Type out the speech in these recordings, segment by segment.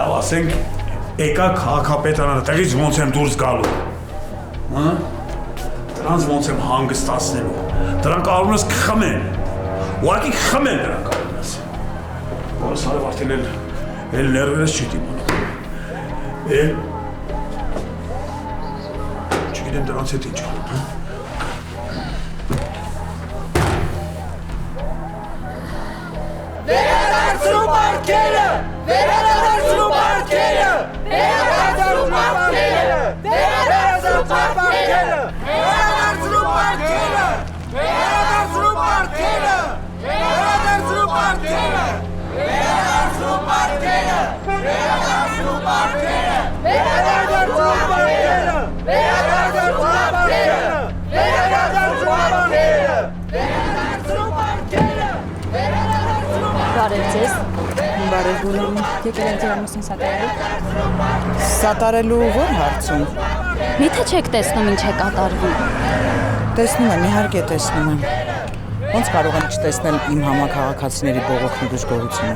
Լավ ասենք, եկա քաղաքապետարանը տեղից ոնց եմ դուրս գալու։ Հա? Դրանց ոնց եմ հանգստացնելու։ Դրանք արունս կխմեն։ Ուղղակի կխմեն դրանք արունս։ Որս հարև արդեն էլ ներվերս չի դիմանում։ Չգիտեմ դրանց հետ ինչ անում, հա? Վերադարձրու բարքերը! Վերադարձրու բարքերը! Վերադարձրու բարքերը! Վերադարձրու բարքերը! Վերադարձրու բարքերը! Վերադարձրու բարքերը! Վերադարձրու բարքերը! Վերադարձրու բարքերը! Վերադարձրու բարքերը! Վերադարձրու բարքերը! Վերադարձրու բարքերը! Վերադարձրու բարքերը! Վերադարձրու բարքերը! Բարև ձեզ։ Բարև գուլում։ Եկել եք ձեր ամուսին սատարելու։ Սատարելու ո՞ր հարցում։ Միթե չեք տեսնում ինչ է կատարվում։ Տեսնում եմ, իհարկե տեսնում եմ։ Ոնց կարող եմ չտեսնել իմ համաքաղաքացիների բողոքն ու դժգոհությունը։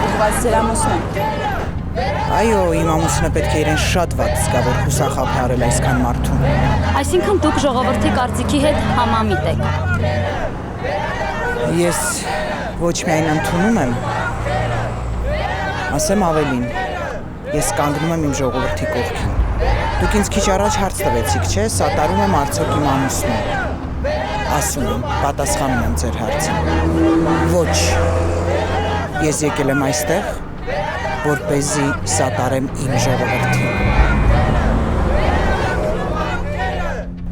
Ուղղված ձեր ամուսնն է։ Այո, իմ ամուսինը պետք է իրեն շատ վատ զգա, որ հուսախաբ է արել այսքան մարդուն։ Այսինքն դուք ժողովրդի կարծիքի հետ համամիտ եք։ Ես ոչ միայն ընդունում եմ, ասեմ ավելին, ես կանգնում եմ իմ ժողովրդի կողքին։ Դուք ինձ քիչ առաջ հարց տվեցիք, չէ՞, սատարում եմ արդյոք իմ ամուսնուն։ Ասում եմ, պատասխանում եմ ձեր հարցին։ Ոչ, ես եկել եմ այստեղ, որպեսզի սատարեմ իմ ժողովրդին։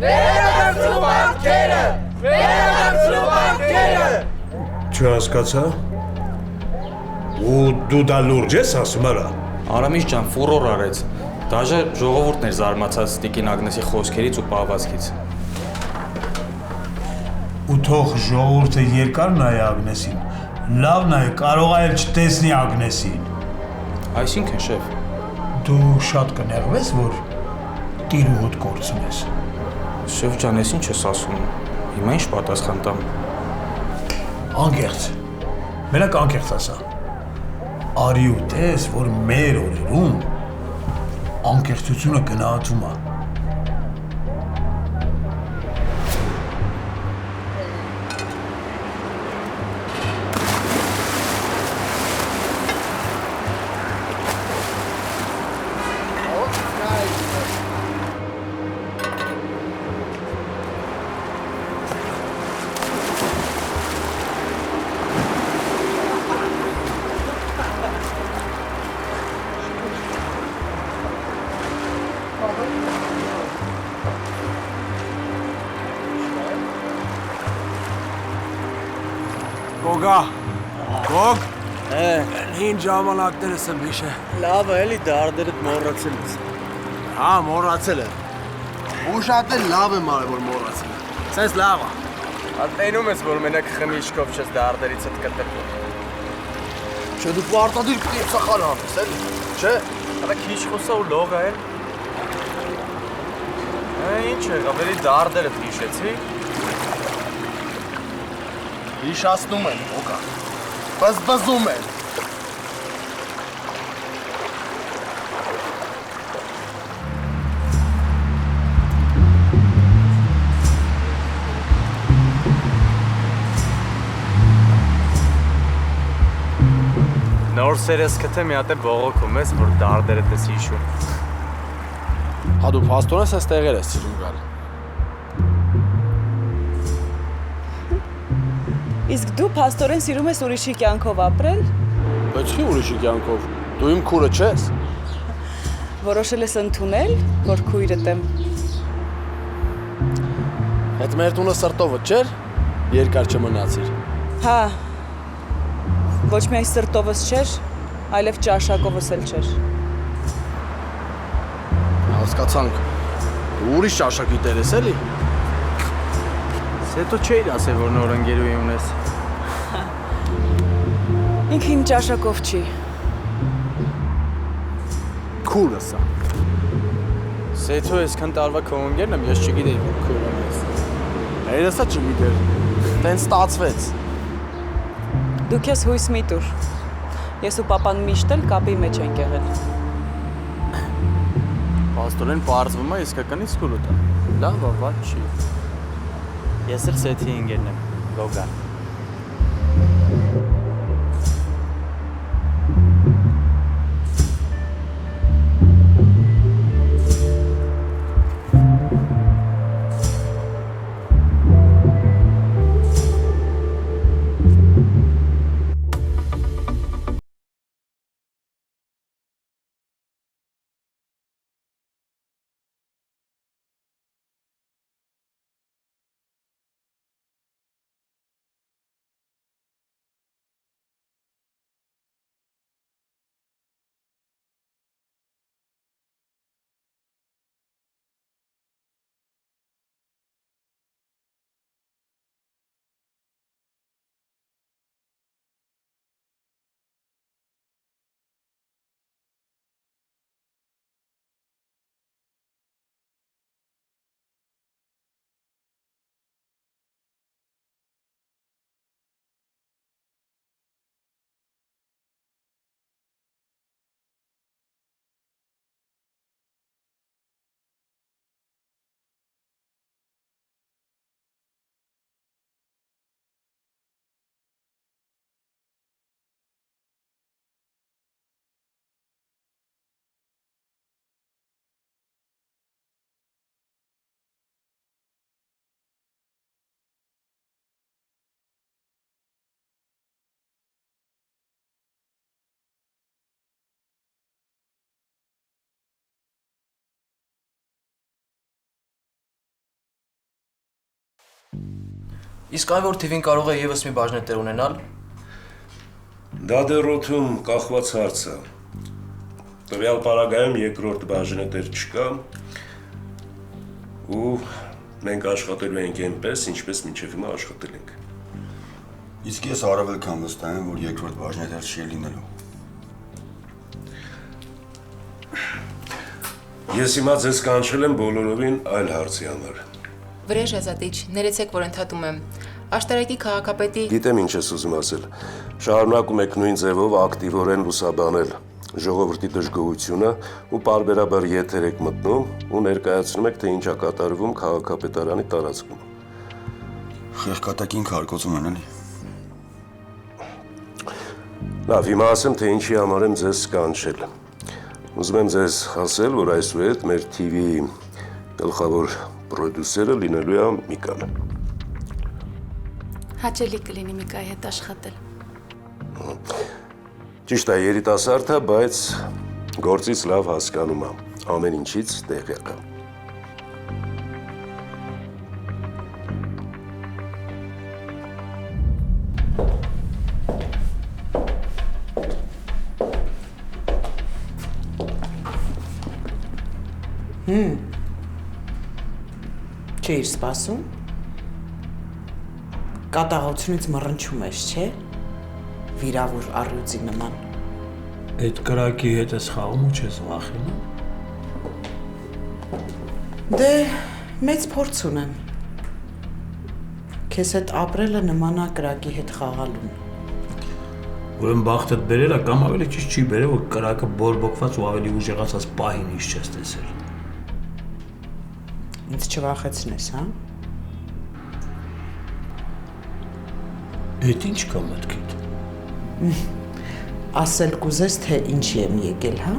Վերադարձրու բարքերը! Վերադարձրու բարքերը! Չհասկացա։ Ու դու դա լուրջ ես ասում արա։ Արամիս ջան, ֆուրոր արեց։ Դաժե ժողովուրդն էր զարմացած Տիկին Ագնեսի խոսքերից ու պահվածքից։ Ու թող ժողովուրդը երկար նայ Ագնեսին։ Լավ նայ, կարող է չտեսնի Ագնեսին։ Այսինքն շեֆ։ Դու շատ կնեղվես, որ տիրուհուդ կորցնես։ Շեֆ ջան, ես ինչ ես ասում։ Հիմա ինչ պատասխան տամ։ Անկեղծ։ Մենակ անկեղծ ասա։ Արի ու տես, որ մեր օրերում անկեղծությունը գնահատվում է։ Գոգա, գոգ, հին ժամանակներս եմ հիշե։ Լավ է, էլի դարդերդ մոռացել ես։ Հա, մոռացել եմ։ Ու շատ էլ լավ եմ արել, որ մոռացել եմ։ Սենց լավ է։ Ատենում ես, որ մենակ խմիչքով չես դարդերից հետ կտրվում։ Չէ, դու պարտադիր պիտի սախար հանես, էլի, չէ։ Հələ քիչ խոսա ու լող է էլ։ Ինչ եղավ, էլի դարդերդ հիշեցի։ Հիշացնում են, գոգա։ Բզբզում են։ Նոր սերես կթե մի հատ է բողոքում ես, որ դարդերդ ես հիշում։ Հա դու փաստորես ես տեղեր ես սիրում գալ։ Իսկ դու փաստորեն սիրում ես ուրիշի կյանքով ապրել։ Բայց չի ուրիշի կյանքով, դու իմ քուրը չես։ Որոշել ես ընդունել, որ քույրդ եմ։ Այդ մեր տունը սրտովը չէր, երկար չմնացիր։ Հա, ոչ միայն սրտովս չէր, այլև ճաշակովս էլ չէր։ Հասկացանք, դու ուրիշ ճաշակի տեր ես էլի։ Սետո չէիր ասել, որ նոր ընկերուհի ունես։ Ինքը իմ ճաշակով չի։ Քուրս է։ Սեթո այսքան տարվա քո ընկերն եմ, ես չգիտեի, որ քույր ունես։ Երեսա չգիտեր, տենց ստացվեց։ Դու քեզ հույս մի տուր։ Ես ու papan միշտ էլ կապի մեջ ենք եղել։ Պաստորեն պարզվում է իսկականից կուլուտ է։ Լավ, ված չի։ Ես էլ սեթի ինգերն եմ, Գոգան։ Իսկ այն որ TV-ն կարող է եւս մի բաժնետեր ունենալ։ Դա դեռ օդում կախված հարց է։ Տվյալ պարագայում երկրորդ բաժնետեր չկա ու մենք աշխատելու ենք այնպես, ինչպես մինչև հիմա աշխատել ենք։ Իսկ ես առավել քան վստահ եմ, որ երկրորդ բաժնետեր չի լինելու։ Ես հիմա ձեզ կանչել եմ բոլորովին այլ հարցի համար։ Վրեժ Ազատիչ, ներեցեք, որ ընդհատում եմ։ Աշտարակի քաղաքապետի Գիտեմ ինչ ես ուզում ասել։ Շարունակում եք նույն ձևով ակտիվորեն լուսաբանել ժողովրդի դժգոհությունը ու պարբերաբար եթեր եք մտնում ու ներկայացնում եք, թե ինչ է կատարվում քաղաքապետարանի տարածքում։ Խեղկատակին քարկոծում են, էլի։ Լավ, հիմա ասեմ, թե ինչի համար եմ ձեզ կանչել։ Ուզում եմ ձեզ ասել, որ այսուհետ մեր TV-ի գլխավոր պրոդյուսերը լինելու է Միկան։ հաճելի կլինի Միկայի հետ աշխատել։ Ճիշտ է, երիտասարդ է, բայց գործից լավ հասկանում է, ամեն ինչից տեղյակ է։ Չէիր սպասում։ Կատաղությունից մռնչում ես, չէ՞։ Վիրավոր առյուծի նման։ Այդ կրակի հետ ես խաղում ու չես վախենում։ Դե մեծ փորձ ունեմ։ Քեզ հետ ապրելը նման է կրակի հետ խաղալուն։ Ուրեմն բախտդ բերել է կամ ավելի ճիշտ չի բերել, որ կրակը բորբոքված ու ավելի ուժեղացած պահին ինչ չես տեսել։ Ինձ չվախեցնես, հա։ Էդ ինչ կա մտքիդ։ Ասել կուզես, թե ինչի եմ եկել, հա։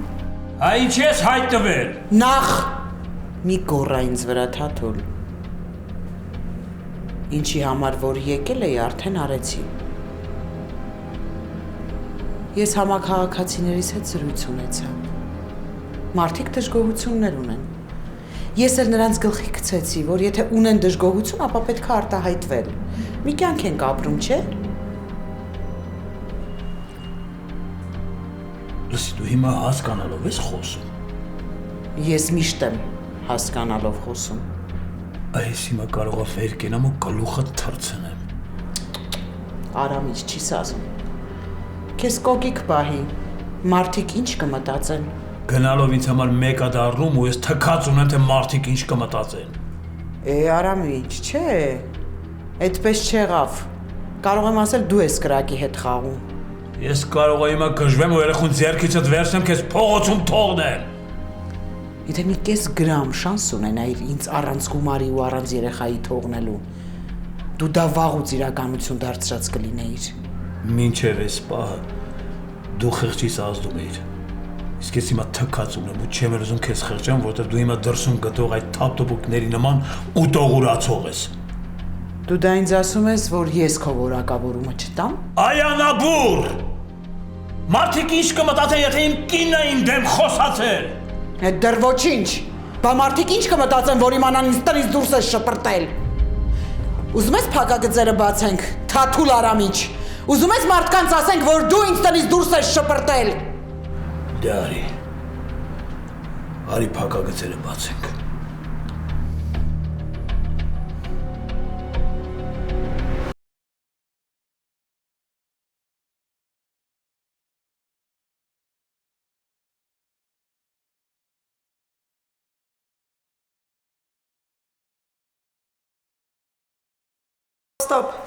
Հա ինչ ես հայտնվել։ Նախ մի գոռա ինձ վրա Թաթուլ։ Ինչի համար որ եկել էի, արդեն արեցի։ Ես համաքաղաքացիներից հետ զրույց ունեցա։ Մարդիկ դժգոհություններ ունեն։ Ես էլ նրանց գլխի գցեցի, որ եթե ունեն դժգոհություն, ապա պետք է արտահայտվել։ Մի կյանք ենք ապրում, չէ՞։ Լսի, դու հիմա հասկանալով ես խոսում։ Ես միշտ եմ հասկանալով խոսում։ Այս հիմա կարող է վեր կենամ ու գլուխը թռցնեմ։ Արամից չիս ասում։ Քեզ կոկիկ պահի, մարդիկ ինչ կմտածեն։ Գնալով ինձ համար մեկ է դառնում ու ես թքած ունեմ, թե մարդիկ ինչ կմտածեն։ Արամից, չէ։ Այդպես չեղավ։ Կարող եմ ասել դու ես կրակի հետ խաղում։ Ես կարող եմ հիմա գժվեմ ու երեխուն ձեռքիցդ վերցնեմ, քեզ փողոցում թողնեմ։ Եթե մի կես գրամ շանս ունենայիր ինձ առանց գումարի ու առանց երեխայի թողնելու, դու դա վաղուց իրականություն դարձրած կլինեիր։ Մինչև այս պահը դու խղճից ազդում էիր։ Իսկ ես հիմա թքած ունեմ ու չեմ ուզում քեզ խղճեմ, որտեղ դու հիմա դրսում գտող այդ թափտոպուկների նման ուտողուրացող ես։ Դու դա ինձ ասում ես, որ ես քո որակավորումը չտամ։ Այանաբուր։ Մարդիկ ինչ կմտածեն, եթե իմ կինը իմ դեմ խոսացել։ Այդ դեռ ոչինչ։ Բա մարդիկ ինչ կմտածեն, որ իմանան ինձ տնից դուրս ես շպրտել։ Ուզում ես փակագծերը բացենք, Թաթուլ Արամիչ։ Ուզում ես մարդկանց ասենք, որ դու ինձ տնից դուրս ես շպրտել։ Դե արի։ Արի փակագծերը բացենք։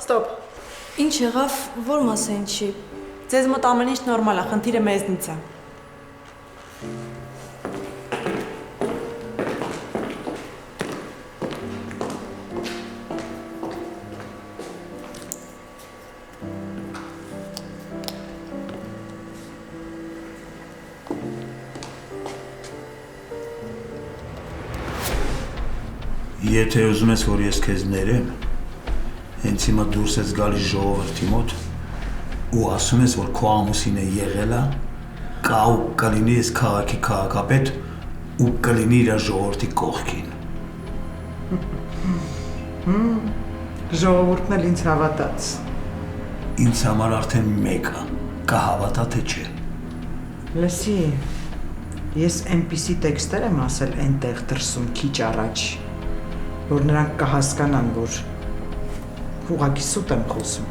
Ստոպ։ Ինչ եղավ, որ մասը ինչի։ Ձեզ մոտ ամեն ինչ նորմալ է, խնդիրը մեզնից է։ Եթե ուզում ես, որ ես քեզ ներեմ, հենց հիմա դուրս ես գալիս ժողովրդի մոտ ու ասում ես, որ քո ամուսինը եղել է, կա ու կլինի ես քաղաքի քաղաքապետ ու կլինի իր ժողովրդի կողքին։ Ժողովուրդն էլ ինձ հավատաց։ Ինձ համար արդեն մեկ է, կհավատա թե չէ։ Լսի, ես այնպիսի տեքստեր եմ ասել այնտեղ դրսում քիչ առաջ, որ նրանք կհասկանան, որ ուղղակի սուտ եմ խոսում։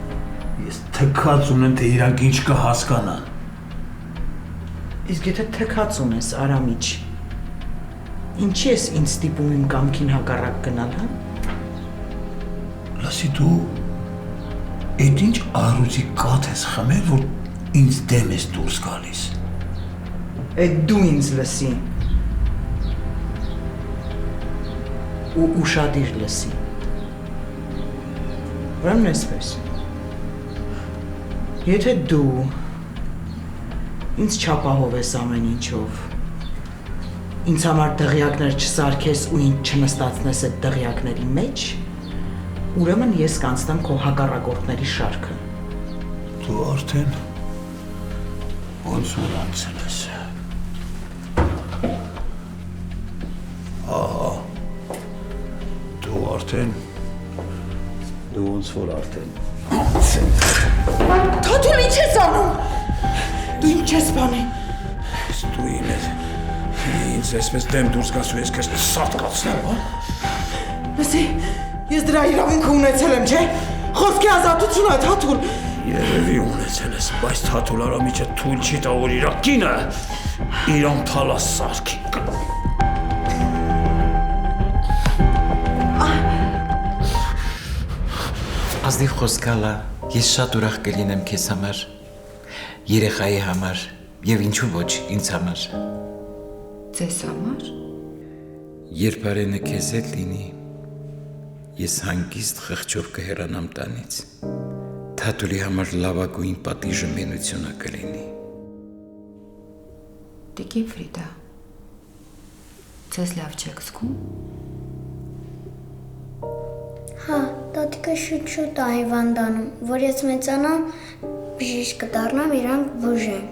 Ես թքած ունեմ, թե իրանք ինչ կհասկանան։ Իսկ եթե թքած ունես, Արամիչ, ինչի ես ինձ ստիպում իմ կամքին հակառակ գնալ, հա? Լսի դու, էդ ինչ առուծի կաթ ես խմել, որ ինձ դեմ ես դուրս գալիս։ Էդ դու ինձ լսի։ Ու ուշադիր լսի։ Ուրեմն այսպես, եթե դու ինձ չապահով ես ամեն ինչով, ինձ համար դղյակներ չսարքես ու ինձ չնստացնես այդ դղյակների մեջ, ուրեմն ես կանցնեմ քո հակառակորդների շարքը։ Դու արդեն ոնց որ անցել ես։ Ահա, դու արդեն Դու ոնց որ արդեն անցել։ Թաթուլ, ինչ ես անում։ Դու ինչ ես բանի։ Դու ինձ այսպես դեմ դուրս գաս ու ես քեզ սատկացնեմ, հա։ Լսի, ես դրա իրավունքը ունեցել եմ, չէ։ Խոսքի ազատություն է, Թաթուլ։ Երևի ունեցել ես, բայց Թաթուլ Արամիչը թույլ չի տա, որ իր կինը իրան թալաս սարքի։ Ազնիվ խոսքալա, ես շատ ուրախ կլինեմ քեզ համար, երեխայի համար և ինչու ոչ ինձ համար։ Ձեզ համար։ Երբ Արենը քեզ հետ լինի, ես հանգիստ խղճով կհեռանամ տանից, Թաթուլի համար լավագույն պատիժը մենությունը կլինի։ Տիկին Ֆրիդա, ձեզ լավ չեք զգում։ Հա, տատիկը շուտ-շուտ է հիվանդանում, որ ես մեծանամ, բժիշկ կդառնամ, իրանք բուժեն։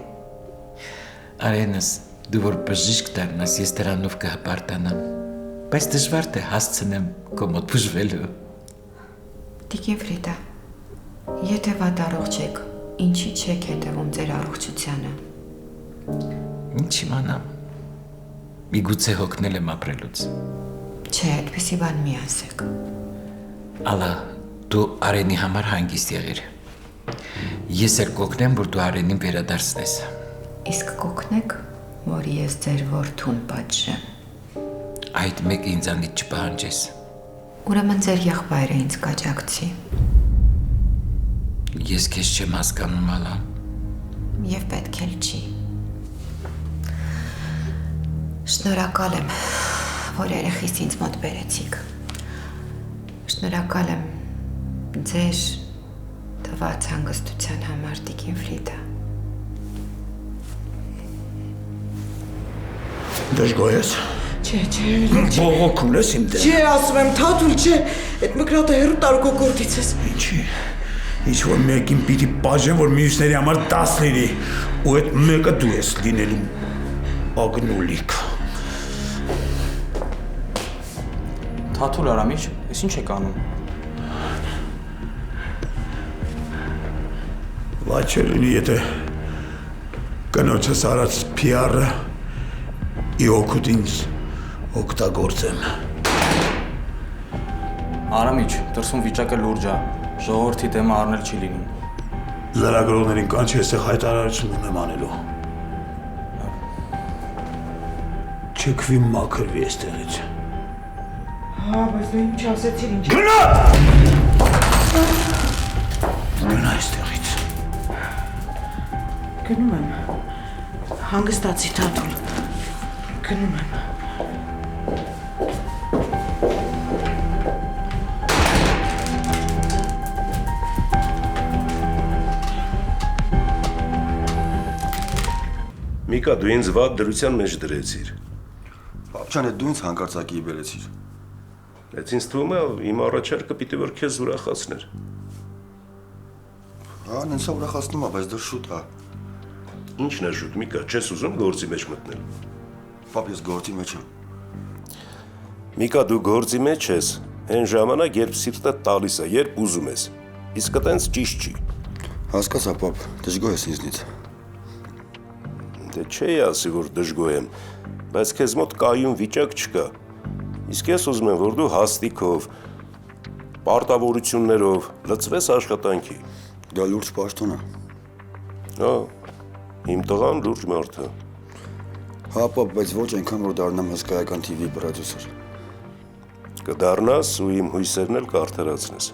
Արենս, դու որ բժիշկ դառնաս, ես դրանով կհպարտանամ, բայց դժվար թե հասցնեմ քո մոտ բուժվելու։ Տիկին Ֆրիդա, եթե վատ առողջ եք, ինչի չեք հետևում ձեր առողջությանը։ Ինչ իմանամ, միգուցե հոգնել եմ ապրելուց։ Չէ, այդպիսի բան մի ասեք։ Ալա, դու Արենի համար հանգիստ եղիր։ Ես էլ կօգնեմ, որ դու Արենին վերադարձնես։ Իսկ կօգնեք, որ ես ձեր որդուն պատժեմ։ Այդ մեկը ինձանից չպահանջես։ Ուրեմն ձեր եղբայրը ինձ կաջակցի։ Ես քեզ չեմ հասկանում, Ալա։ Եվ պետք էլ չի։ Շնորհակալ եմ, որ երեխիս ինձ մոտ բերեցիք։ Շնորհակալ եմ ձեր տված հանգստության համար, Տիկին Ֆրիդա։ Դժգոհ ես։ Չէ։ Բողոքում ես իմ դեմ։ Չէ, ասում եմ, Թաթուլ, չէ։ Այդ մկրատը հեռու տարու քո գործից ես։ Ինչի։ Ինչ որ մեկին պիտի բաժեմ, որ մյուսների համար 10 լինի, ու այդ մեկը դու ես լինելու ագնուլիկ։ Թաթուլ Արամիչ, ես ինչ եք անում։ Վատ չէ լինի, եթե կնոջս արած PR-ը ի օգուտ ինձ օգտագործեմ։ Արամիչ, դրսում վիճակը լուրջ է, ժողովրդի դեմը առնել չի լինում։ Լրագրողներին կանչի էստեղ հայտարարություն ունեմ անելու։ Չեքվի մաքրվի էստեղից։ Հա, բայց դու ինչ ասեցիր, ինչ։ Գնա! Գնա էստեղից։ Գնում եմ։ Հանգստացի, Թաթուլ։ Գնում եմ։ Միկա, դու ինձ վատ դրության մեջ դրեցիր։ Պապչան, դու ինձ հանկարծակի բերեցիր։ Այդ ինձ թվում է իմ առաջարկը պիտի որ քեզ ուրախացներ։ Հա, ինձ ուրախացնում է, բայց դեռ շուտ է։ Ինչն է շուտ, Միկա, չես ուզում գործի մեջ մտնել։ Պապ, ես գործի մեջ եմ։ Միկա, դու գործի մեջ ես, այն ժամանակ, երբ սիրտը տալիս է, երբ ուզում ես։ Իսկ այտենց ճիշտ չի։ Հասկացա, պապ, դժգոհ ես ինձնից։ Դե չէի ասի, որ դժգոհ եմ, բայց քեզ մոտ կայուն վիճակ չկա։ Իսկ ես ուզում եմ, որ դու հաստիքով, պարտավորություններով լծվես աշխատանքի։ Դա լուրջ պաշտոն է։ Հա, իմ տղան լուրջ մարդ է։ Հա, պապ, բայց ոչ այնքան, որ դառնամ հսկայական TV պրոդյուսեր։ Կդառնաս ու իմ հույսերն էլ կարդարացնես։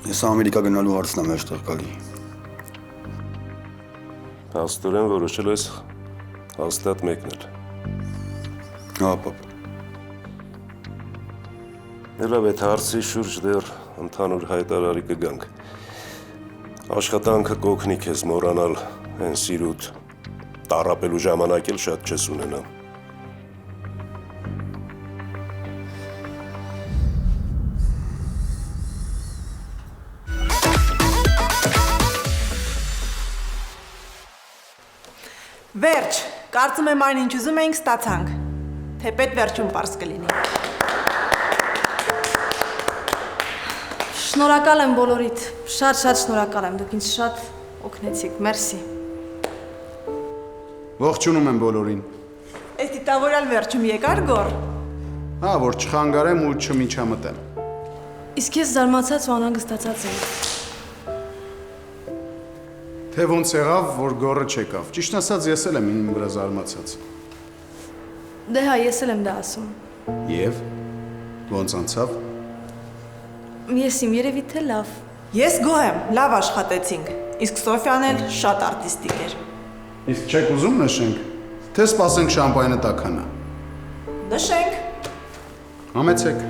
Ես Ամերիկա գնալու հարցն եմ այստեղ գալի։ Հաստորեն որոշել ես հաստատ մեկնել։ Հա, պապ։ Լավ է, հարցի շուրջ դեռ ընդհանուր հայտարարի կգանք։ Աշխատանքը կօգնի քեզ մոռանալ այն սիրուտ, տառապելու ժամանակ էլ շատ չես ունենա։ Վերջ, կարծում եմ այն ինչ ուզում էինք ստացանք, թեպետ վերջում պարզ կլինի։ Շնորհակալ եմ բոլորիդ, շատ շնորհակալ եմ, դուք ինձ շատ օգնեցիք, մերսի։ Ողջունում եմ բոլորին։ Այս դիտավորյալ վերջում եկար գոր։ Հա, որ չխանգարեմ ու չմիջամտեմ։ Իսկ ես զարմացած ու անհանգստացած եմ։ Թե ոնց եղավ, որ գոռը չեկավ։ Ճիշտ ասած, ես էլ եմ իմ վրա զարմացած։ Դե հա, ես էլ եմ դա ասում։ Եվ ոնց անցավ։ Ես իմ երևի թե լավ։ Ես գոհ եմ, լավ աշխատեցինք, իսկ Սոֆյան էլ շատ արտիստիկ էր։ Իսկ չեք ուզում նշենք, թե սպասենք շամպայնը տաքանա։ Նշենք։ Համեցեք։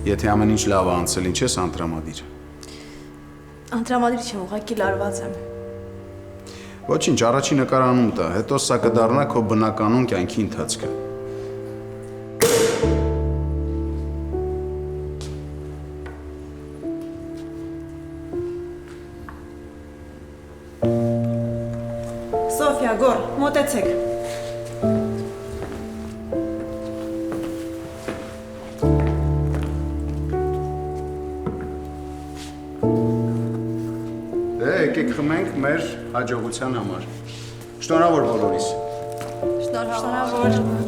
Եթե ամեն ինչ լավ է անցել, ինչ ես անտրամադիր։ Անտրամադիր չեմ, ուղղակի լարված եմ։ Ոչինչ, առաջի նկարանում տա, հետո սա կդառնա քո բնականon կյանքի ընթացքը։ Սոֆիա, գոր, մոտեցեք։ Եկեք խմենք մեր հաջողության համար։ Շնորհավոր բոլորիս։ Շնորհավոր։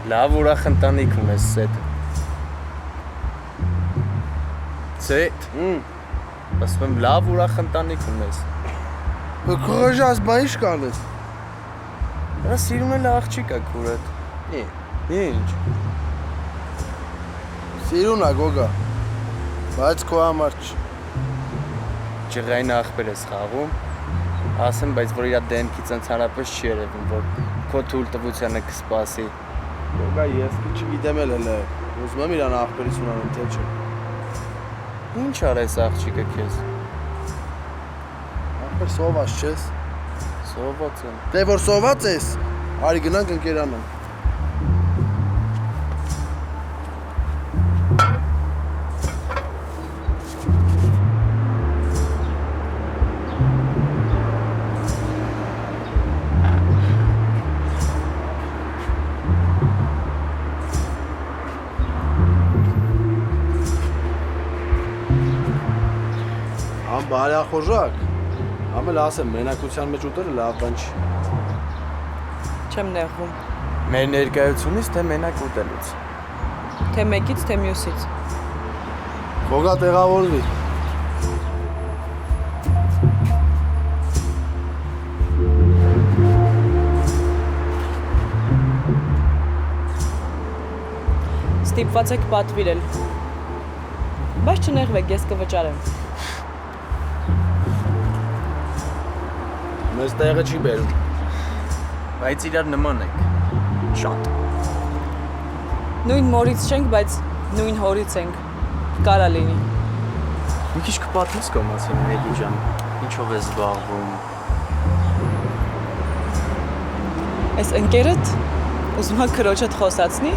Լավ ուրախ ընտանիք ունես, Սեթ։ Սեթ։ Ասում եմ լավ ուրախ ընտանիք ունես։ Քոժաս բա ինչ կանես։ Նա սիրում է աղջիկա քուրդ։ Ինչ։ Սիրուն է գոգա։ Բայց քո համար չի։ Ջղային աղբեր ես խաղում։ Ասեմ, բայց որ իր դեմքից ընդհանրապես չի երևում, որ քո թույլ տվությանը կսպասի։ Գոգա ես չգիտեմ էլ ուզում եմ իրան աղբերից ունանեմ, թե չէ։ Ինչ արես աղջիկը քեզ։ Աղբեր սոված չես։ Սոված եմ։ Դե որ սոված ես, արի գնանք ընկերանանք։ Բարյախոժակ, ամել ասեմ, մենակության մեջ ուտելը լավ բան չի։ Չեմ նեղվում։ Մեր ներկայությունից թե մենակ ուտելուց։ Թե մեկից, թե մյուսից։ Գոգա տեղավորվի։ Ստիպված եք պատվիրել։ Բայց չնեղվեք, ես կվճարեմ։ Մեզ տեղը չի բերում։ Բայց իրար նման եք։ Շատ։ Նույն մորից չենք, բայց նույն հորից ենք։ Կարա լինի։ Մի քիչ կպատմես քո մասին, Նեգի ջան։ Ինչով ես զբաղվում։ Այս ընկերդ ուզում է քրոջդ խոսացնի։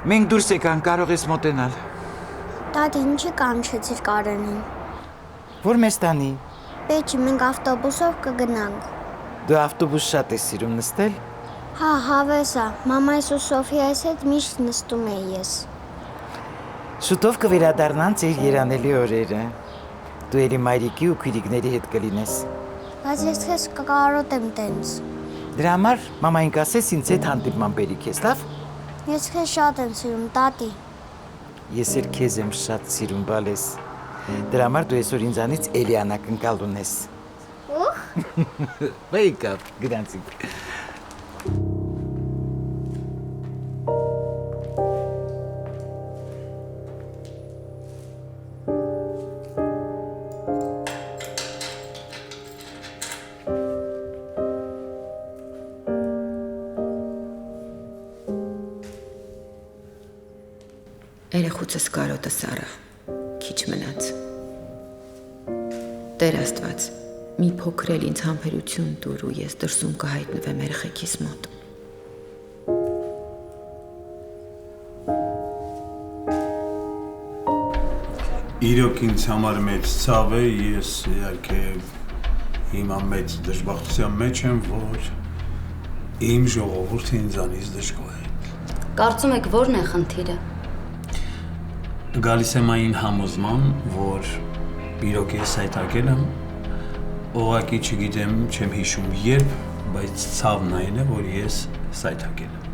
Մենք դուրս եկան, կարող ես մոտենալ։ Տատի, ինչի կանչեցիր Կարենին։ Որ մեզ տանի։ Պեչի, մենք ավտոբուսով կգնանք։ Դու ավտոբուս շատ ես սիրում նստել։ Հա, հավեսա, մամայիս ու Սոֆիայիս հետ միշտ նստում էի ես։ Շուտով կվերադառնան ձեր երանելի օրերը։ Դու ելի մայրիկի ու քույրիկների հետ կլինես։ Բայց ես քեզ կկարոտեմ տենց։ Դրա համար մամային կասես ինձ հետ հանդիպման բերի քեզ, լավ։ Ես քեզ շատ եմ սիրում, տատի։ Ես էլ քեզ եմ շատ սիրում, բալես։ Դրա համար դու այսօր ինձանից էլի անակնկալ ունես։ Ուխ։ Wake up, գրանցիկ։ Երեխուցս կարոտը Սարա, քիչ մնաց։ Տեր Աստված, մի փոքր էլ ինձ համբերություն տուր ու ես դրսում կհայտնվեմ երեխեքիս մոտ։ Իրոք ինձ համար մեծ ցավ է, ես իհարկե հիմա մեծ դժբախտության մեջ եմ, որ իմ ժողովուրդը ինձանից դժգոհ է։ Կարծում եք որն է խնդիրը։ Գալիս եմ այն համոզման, որ իրոք ես հայտարարել եմ, ուղղակի չգիտեմ, չեմ հիշում երբ, բայց ցավն այն է, որ ես հայտարարել եմ։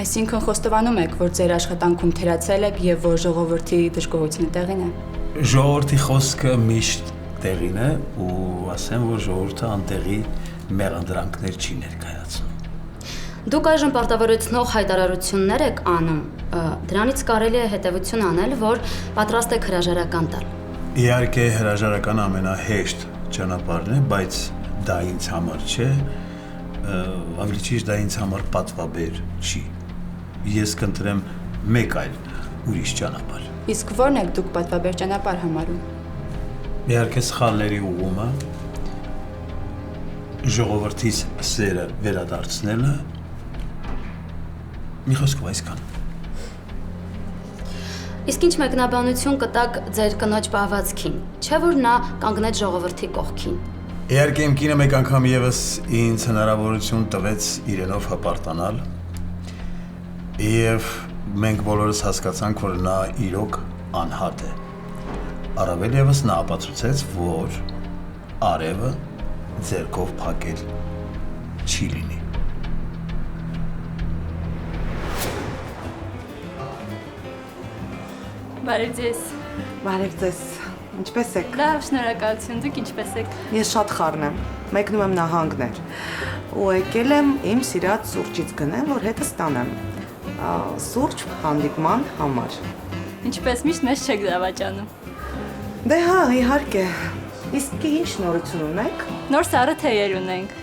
Այսինքն խոստովանում եք, որ ձեր աշխատանքում թերացել եք եւ որ ժողովրդի դժգոհությունը տեղին է։ Ժողովրդի խոսքը միշտ տեղին է ու ասեմ, որ ժողովուրդը անտեղի մեղադրանքներ չի ներկայացնում։ Դուք այժմ պարտավորեցնող հայտարարություններ եք անում, դրանից կարելի է հետևություն անել, որ պատրաստ եք հրաժարական տալ։ Իհարկե հրաժարական ամենահեշտ ճանապարհն է, բայց դա ինձ համար չէ, ավելի ճիշտ դա ինձ համար պատվաբեր չի։ Ես կընտրեմ մեկ այլ ուրիշ ճանապարհ։ Իսկ ո՞րն եք դուք պատվաբեր ճանապարհ համարում։ Իհարկե սխալների ուղումը, ժողովրդից սերը վերադարձնելը, մի խոսքով այսքան։ Իսկ ինչ մեկնաբանություն կտակ ձեր կնոջ պահվածքին, չէ՞ որ նա կանգնեց ժողովրդի կողքին։ Իհարկե իմ կինը մեկ անգամ եւս ինձ հնարավորություն տվեց իրենով հպարտանալ։ Եվ մենք բոլորս հասկացանք, որ նա իրոք անհատ է։ Առավել ևս նա ապացուցեց, որ արևը ձեռքով փակել չի լինի։ Բարև ձեզ։ Բարև ձեզ։ Ինչպե՞ս եք։ Լավ, շնորհակալություն, դուք ինչպե՞ս եք։ Ես շատ խառն եմ։ Մեկնում եմ նահանգներ։ Ու եկել եմ իմ սիրած սուրճից գնեմ, որ հետը ստանեմ։ Սուրճ հանդիպման համար։ Ինչպես միշտ մեզ չեք դավաճանում։ Դե հա, իհարկե։ Իսկ ինչ նորություն ունեք։ Նոր սառը թեյեր ունենք։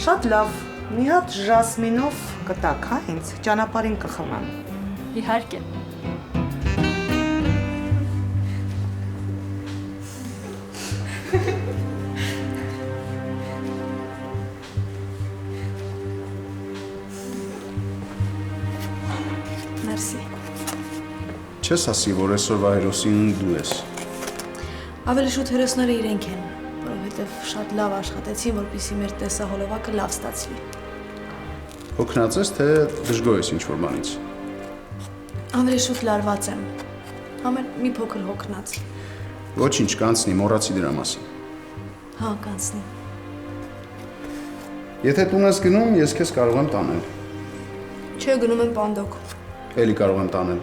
Շատ լավ։ Մի հատ ժասմինով կտակ, հա, ինձ ճանապարհին կխմեմ։ Իհարկե։ Մերսի։ Չես ասի, որ այսօրվա հերոսին դու ես։ Ավելի շուտ հերոսները իրենք են, որովհետև շատ լավ աշխատեցին, որպեսզի մեր տեսահոլովակը լավ ստացվի։ Հոգնած ես, թե դժգոհ ես ինչ-որ բանից։ Ավելի շուտ լարված եմ։ Ամեն մի փոքր հոգնած։ Ոչինչ, կանցնի, մոռացի դրա մասին։ Հա, կանցնի։ Եթե տուն ես գնում, ես քեզ կարող եմ տանել։ Չէ, գնում եմ պանդոկ։ Էլի կարող եմ տանել։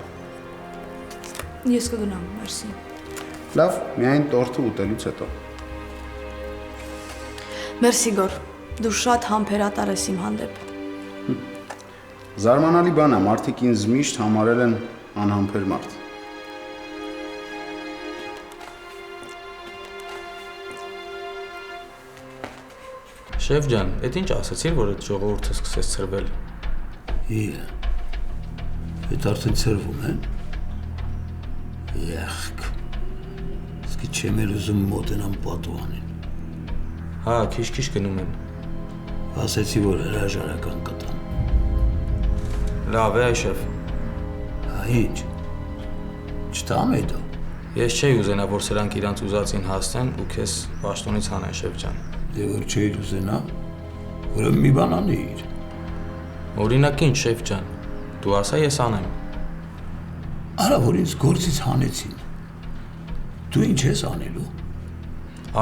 Ես կգնամ, մերսի։ Լավ, միայն տորթը ուտելուց հետո։ Մերսի գոր, դու շատ համբերատար ես իմ հանդեպ։ Զարմանալի բան է, մարդիկ ինձ միշտ համարել են անհամբեր մարդ։ Շեֆ ջան, այդ ինչ ասացիր, որ այդ ժողովուրդը սկսեց ցրվել։ Իե։ Այդ արդեն ցրվում են։ Եղք։ Իսկ չեմ էլ ուզում մոտենամ պատուհանին։ Հա, քիչ-քիչ գնում են։ Ասեցի, որ հրաժարական կտամ։ Լավ է, այ շեֆ։ Հա ինչ։ Չտամ է դու։ Ես չէի ուզենա, որ սրանք իրանց ուզածին հասնեն ու քեզ պաշտոնից հանեն, շեֆ ջան։ Դե որ չէի ուզենա, ուրեմն մի բան անեիր։ Օրինակ ինչ, շեֆ ջան։ Դու ասա, ես անեմ։ Արա, որ ինձ գործից հանեցին։ Դու ինչ ես անելու։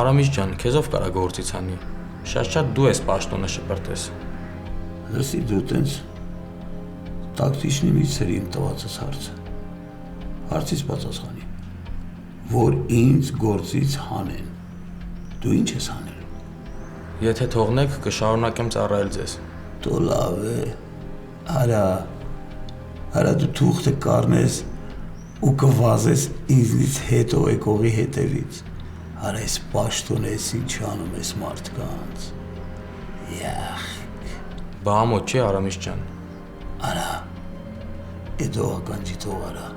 Արամիս ջան, քեզով կարա գործից հանի։ Շատ դու ես պաշտոնը շպրտես։ Լսի դու տենց տակտիչնիմից էր իմ տվածս հարցը։ Հարցից պատասխանի, որ ինձ գործից հանեն։ Դու ինչ ես անելու։ Եթե թողնեք, կշարունակեմ ծառայել ձեզ։ Դու լավ է։ Արա դու թուղթը կառնես ու կվազես ինձնից հետո եկողի հետևից։ Արա ես պաշտոն ես ինչ անում ես մարդկանց։ Յախ։ Բա ամոթ չի Արամիս ջան։ Արա, էդո ականջի թող արա,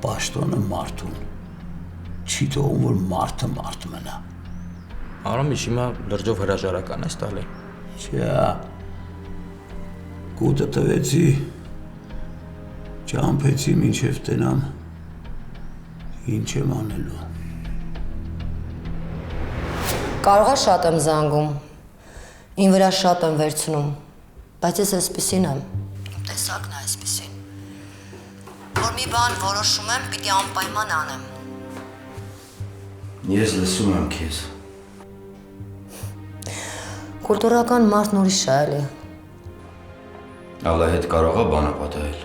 պաշտոնը մարդուն, չի թողում, որ մարդը մարդ մնա։ Արամիս հիմա լրջով հրաժարական ես տալի։ Չա, կուտը տվեցի, ճամփեցի մինչև տենամ, ինչ եմ անելու։ Կարողա շատ եմ զանգում, ին վրա շատ եմ վերցնում, բայց ես այսպիսին եմ, իմ տեսակն է այսպիսին, որ մի բան որոշում եմ, պիտի անպայման անեմ։ Ես լսում եմ քեզ։ Կուլտուրական մարդն ուրիշ է էլի։ Ալա հետ կարողա բանը պատահել։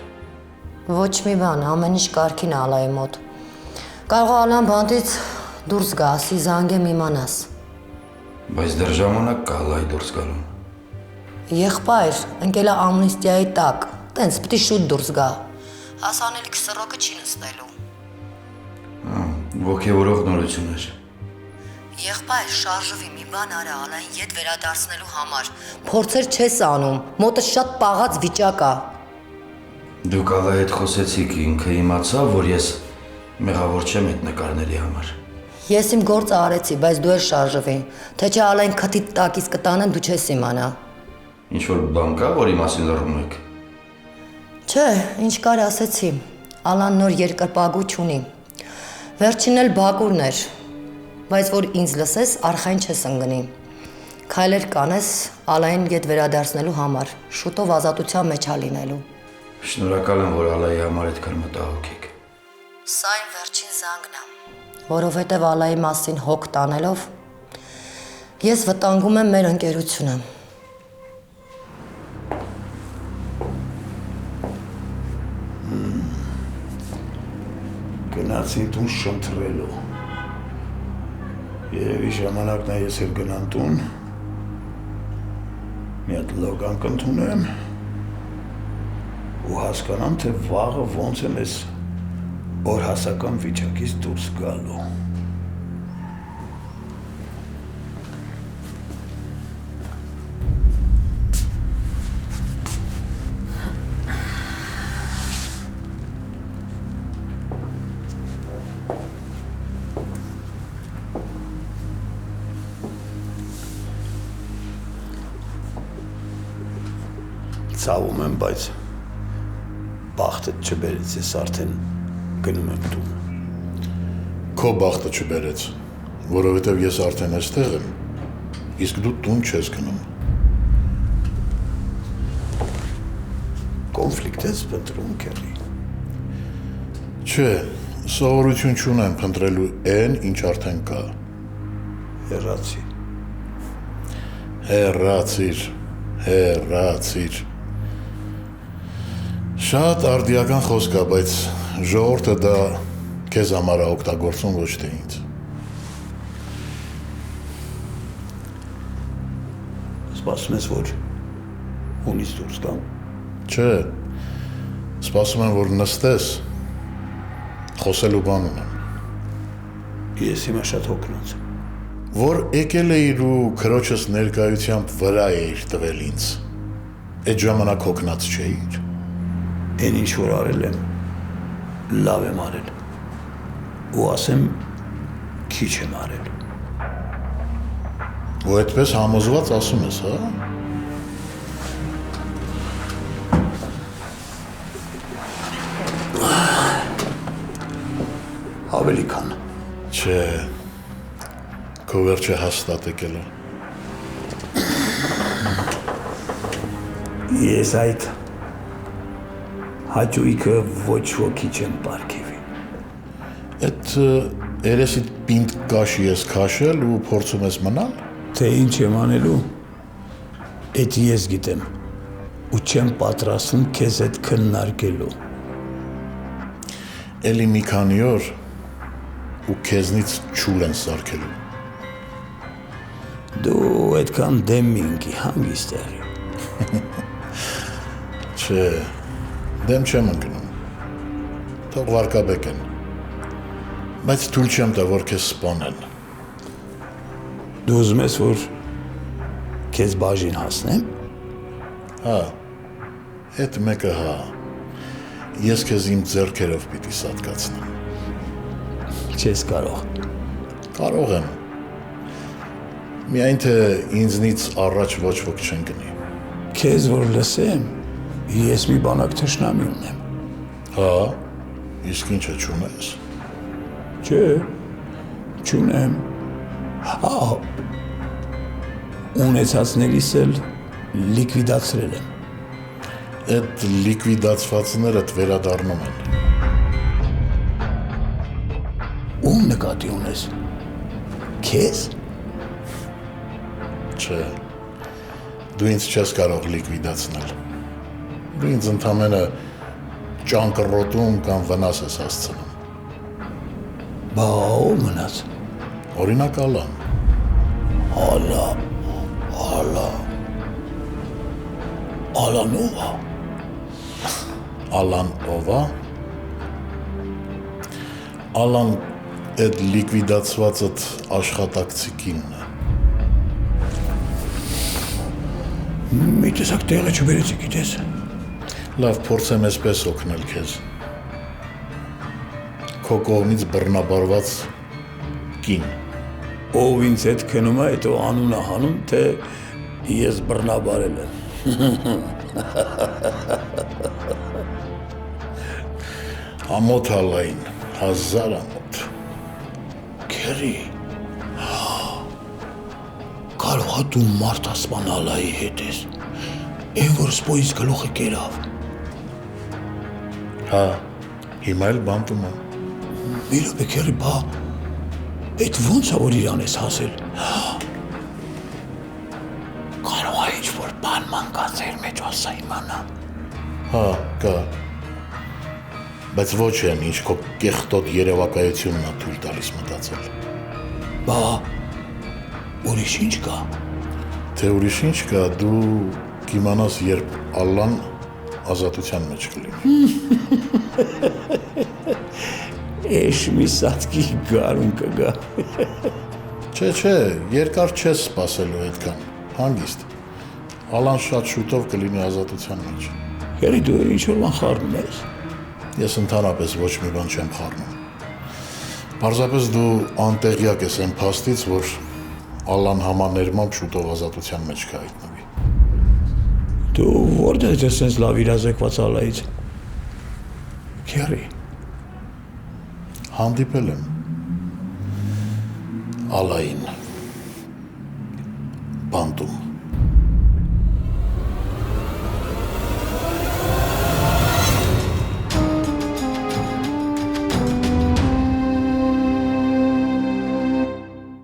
Ոչ մի բան, ամեն ինչ կարգին է Ալայի մոտ։ Կարող է Ալան բանտից դուրս գա, ասի զանգեմ իմանաս։ Բայց դեռ ժամանակ կա Ալայի դուրս գալու։ Եղբայր, ընկելա ամնիստիայի տակ, տենց պիտի շուտ դուրս գա։ Հասանելիք սռոկը չի նստելու։ Ոգևորող նորություն էր։ Եղբայր, շարժվի մի բան արա Ալային ետ վերադարձնելու համար։ Փորձեր չես անում, մոտը շատ պաղած վիճակ է։ Դուք Ալայի հետ խոսեցիք, ինքը իմացավ, որ ես մեղավոր չեմ այդ նկարների համար։ Ես իմ գործը արեցի, բայց դու էլ շարժվի։ Թե չէ Ալային քթիդ տակից կտանեն, դու չես իմանա։ Ինչ որ բան կա, որի մասին լռում եք։ Չէ, ինչ կար ասեցի։ Ալան նոր երկրպագու չունի։ Վերջինն էլ Բակուրն էր, բայց որ ինձ լսես, արխային չես ընկնի։ Քայլեր կանես Ալային ետ վերադարձնելու համար, շուտով ազատության մեջ ա լինելու։ Շնորհակալ եմ, որ Ալայի համար այդքան մտահոգ եք։ Սա այն վերջին զանգն է, որովհետև Ալայի մասին հոգ տանելով ես վտանգում եմ մեր ընկերությունը։ Գնացին տուն շնթրելու։ Երևի ժամանակն է ես էլ գնամ տուն։ Մի հատ լոգան կընդունեմ ու հասկանամ, թե վաղը ոնց եմ ես օրհասական վիճակից դուրս գալու։ Ցավում եմ, բայց բախտը չբերեց, ես արդեն գնում եմ տուն։ Քո բախտը չբերեց, որովհետև ես արդեն այստեղ եմ, իսկ դու տուն չես գնում։ Կոնֆլիկտ ես փնտրում, Քերի։ Չէ, սովորություն չունեմ փնտրելու այն, ինչ արդեն կա։ Հեռացի։ Հեռացիր։ Շատ արդիական խոսք է, բայց ժողովուրդը դա քեզ համար է օգտագործում, ոչ թե ինձ։ Սպասում ես, որ ունից դուրս գամ։ Չէ, սպասում եմ, որ նստես, խոսելու բան ունեմ։ Ես հիմա շատ հոգնած եմ։ Որ եկել էիր ու քրոջս ներկայությամբ վրա էիր տվել ինձ, այդ ժամանակ հոգնած չէիր։ Այն ինչ որ արել եմ, լավ եմ արել, ու ասեմ, քիչ եմ արել։ Ու այդպես համոզված ասում ես, հա? Ավելի քան։ Չէ, քո վերջը հաստատ եկել է։ Ես այդ հաճույքը ոչ ոքի չեմ պարգևի։ Այդ երեսիդ պինդ կաշի ես քաշել ու փորձում ես մնալ։ Թե ինչ եմ անելու, այդ ես գիտեմ ու չեմ պատրաստվում քեզ հետ քննարկելու։ Էլի մի քանի օր ու քեզնից չուր են սարքելու։ Դու այդքան դեմ ինքի հանգիստ եղի։ Չէ, դեմ չեմ ընկնում, թող վարկաբեկ են, բայց թույլ չեմ տա, որ քեզ սպանեն։ Դու ուզում ես, որ քեզ բաժին հասնեմ։ Հա, այդ մեկը հա, ես քեզ իմ ձեռքերով պիտի սատկացնեմ։ Չես կարող։ Կարող եմ, միայն թե ինձնից առաջ ոչ ոք չեն գնի։ Քեզ որ լսեմ, ես մի բանակ թշնամի ունեմ։ Հա, իսկ ինչը չունես։ Չէ, չունեմ։ Ունեցածներիս էլ լիկվիդացրել եմ։ Այդ լիկվիդացվածներդ վերադառնում են։ Ում նկատի ունես։ Քեզ։ Չէ, դու ինձ չես կարող լիկվիդացնել։ Դու ինձ ընդամենը ճանկռոտում կամ վնաս ես հասցնում։ Բա ով մնաց։ Օրինակ Ալան։ Ալան ով է։ Ալան ով է։ Ալան այդ լիկվիդացվածդ աշխատակցի կինն է։ Մի տեսակ տեղը չբերեցի, գիտես։ Լավ, փորձեմ այսպես օգնել քեզ։ Քո կողմից բռնաբարված կին։ Ով ինձ հետ քնում է, հետո անունը հանում, թե ես բռնաբարել եմ։ Ամոթ Ալային, 1000 ամոթ։ Քերի, կարող է դու մարդ ասման Ալայի հետ ես, այն որ սպոյից գլուխը կերավ։ Հա, հիմա էլ բանտում եմ։ Մի րոպե քերի, բա այդ ո՞նց է որ իրան ես հասել։ Կարող է ինչ-որ բան կա ձեր մեջ ասա իմանա։ Հա, կա։ Բայց ոչ են, ինչ քո կեղտոտ երևակայությունն է թույլ տալիս մտածել։ Բա ուրիշ ինչ կա։ Թե ուրիշ ինչ կա, դու կիմանաս, երբ Ալլան ազատության մեջ կլինի։ Էշ մի սատկի գարուն կգա։ Չէ, երկար չես սպասելու այդքան, հանգիստ։ Ալան շատ շուտով կլինի ազատության մեջ։ Հերի դու ինչ-որ բան խառնում ես։ Ես ընդհանրապես ոչ մի բան չեմ խառնում։ Պարզապես դու անտեղյակ ես այն փաստից, որ Ալլան համաներմամբ շուտով ազատության մեջ կհայտնվի։ Դու որտե՞ղ ես sense լավ իրազեկված Ալայից։ Քերի։ Հանդիպել եմ Ալային բանտում։